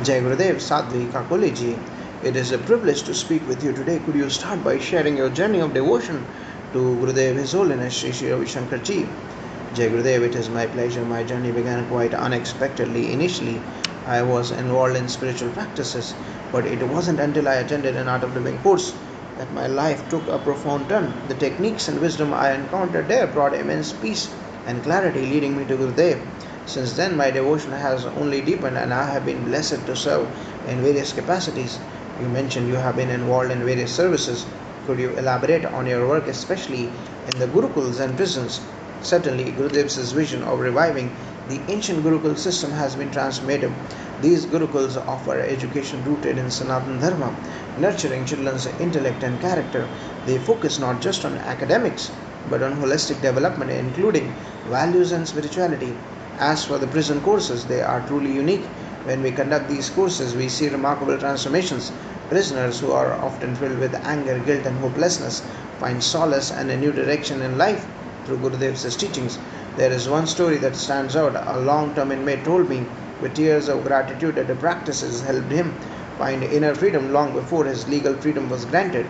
Jai Gurudev, Sadhvi, Kakoli ji. It is a privilege to speak with you today. Could you start by sharing your journey of devotion to Gurudev, His Holiness Shri Shri Ravi Shankar ji? Jai Gurudev, it is my pleasure. My journey began quite unexpectedly. Initially, I was involved in spiritual practices, but it wasn't until I attended an Art of Living course that my life took a profound turn. The techniques and wisdom I encountered there brought immense peace and clarity, leading me to Gurudev. Since then, my devotion has only deepened, and I have been blessed to serve in various capacities. You mentioned you have been involved in various services. Could you elaborate on your work, especially in the Gurukuls and prisons? Certainly, Gurudev's vision of reviving the ancient Gurukul system has been transformative. These Gurukuls offer education rooted in Sanatana Dharma, nurturing children's intellect and character. They focus not just on academics but on holistic development, including values and spirituality. As for the prison courses, they are truly unique. When we conduct these courses, we see remarkable transformations. Prisoners who are often filled with anger, guilt, and hopelessness find solace and a new direction in life through Gurudev's teachings. There is one story that stands out. A long term inmate told me with tears of gratitude that the practices helped him find inner freedom long before his legal freedom was granted.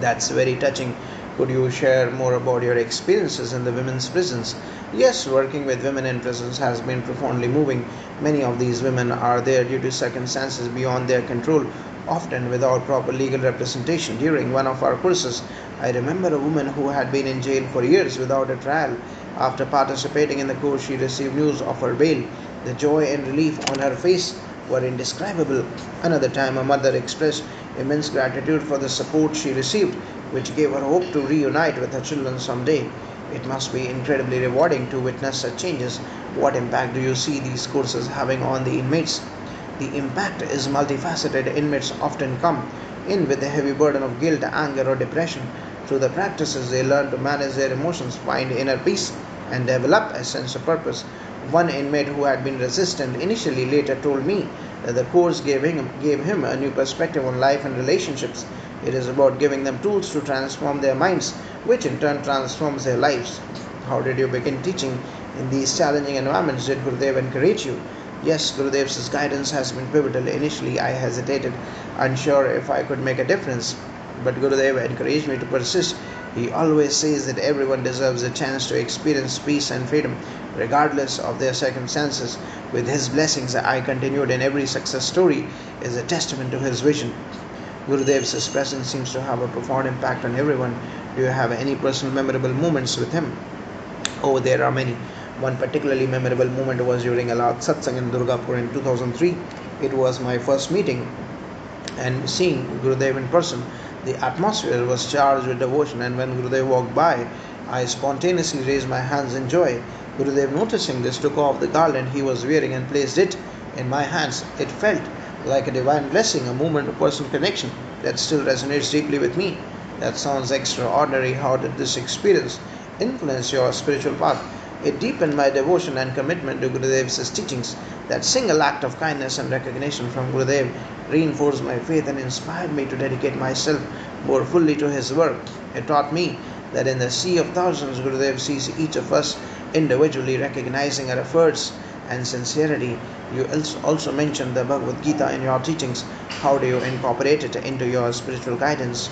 That's very touching. Could you share more about your experiences in the women's prisons? Yes, working with women in prisons has been profoundly moving. Many of these women are there due to circumstances beyond their control, often without proper legal representation. During one of our courses, I remember a woman who had been in jail for years without a trial. After participating in the course, she received news of her bail. The joy and relief on her face were indescribable. Another time, a mother expressed immense gratitude for the support she received, which gave her hope to reunite with her children someday. It must be incredibly rewarding to witness such changes. What impact do you see these courses having on the inmates? The impact is multifaceted. Inmates often come in with a heavy burden of guilt, anger, or depression. Through the practices, they learn to manage their emotions, find inner peace, and develop a sense of purpose. One inmate who had been resistant initially later told me that the course gave him a new perspective on life and relationships. It is about giving them tools to transform their minds, which in turn transforms their lives. How did you begin teaching in these challenging environments? Did Gurudev encourage you? Yes, Gurudev's guidance has been pivotal. Initially, I hesitated, unsure if I could make a difference, but Gurudev encouraged me to persist. He always says that everyone deserves a chance to experience peace and freedom, regardless of their circumstances. With his blessings, I continued, and every success story is a testament to his vision. Gurudev's presence seems to have a profound impact on everyone. Do you have any personal memorable moments with him? Oh, there are many. One particularly memorable moment was during a large satsang in Durgapur in 2003. It was my first meeting and seeing Gurudev in person. The atmosphere was charged with devotion, and when Gurudev walked by, I spontaneously raised my hands in joy. Gurudev, noticing this, took off the garland he was wearing and placed it in my hands. It felt like a divine blessing, a moment of personal connection that still resonates deeply with me. That sounds extraordinary. How did this experience influence your spiritual path? It deepened my devotion and commitment to Gurudev's teachings. That single act of kindness and recognition from Gurudev reinforced my faith and inspired me to dedicate myself more fully to his work. It taught me that in the sea of thousands, Gurudev sees each of us individually, recognizing our efforts and sincerity. You also mentioned the Bhagavad Gita in your teachings. How do you incorporate it into your spiritual guidance?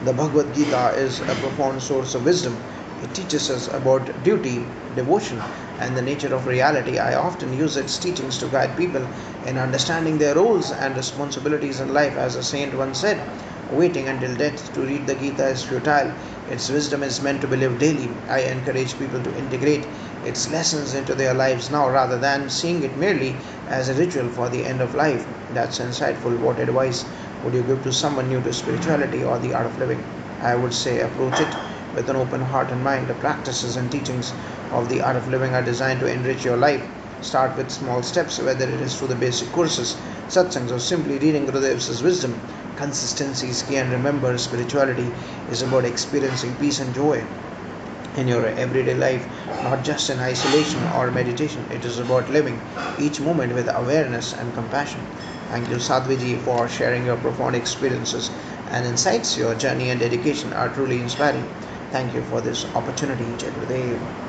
The Bhagavad Gita is a profound source of wisdom. It teaches us about duty, devotion, and the nature of reality. I often use its teachings to guide people in understanding their roles and responsibilities in life. As a saint once said, waiting until death to read the Gita is futile. Its wisdom is meant to be lived daily. I encourage people to integrate its lessons into their lives now rather than seeing it merely as a ritual for the end of life. That's insightful. What advice would you give to someone new to spirituality or the art of living? I would say approach it with an open heart and mind. The practices and teachings of the art of living are designed to enrich your life. Start with small steps, whether it is through the basic courses, satsangs, or simply reading Gurudev's wisdom. Consistency is key, and remember, spirituality is about experiencing peace and joy in your everyday life, not just in isolation or meditation. It is about living each moment with awareness and compassion. Thank you, Sadhviji, for sharing your profound experiences and insights. Your journey and dedication are truly inspiring. Thank you for this opportunity, Jai Gurudev.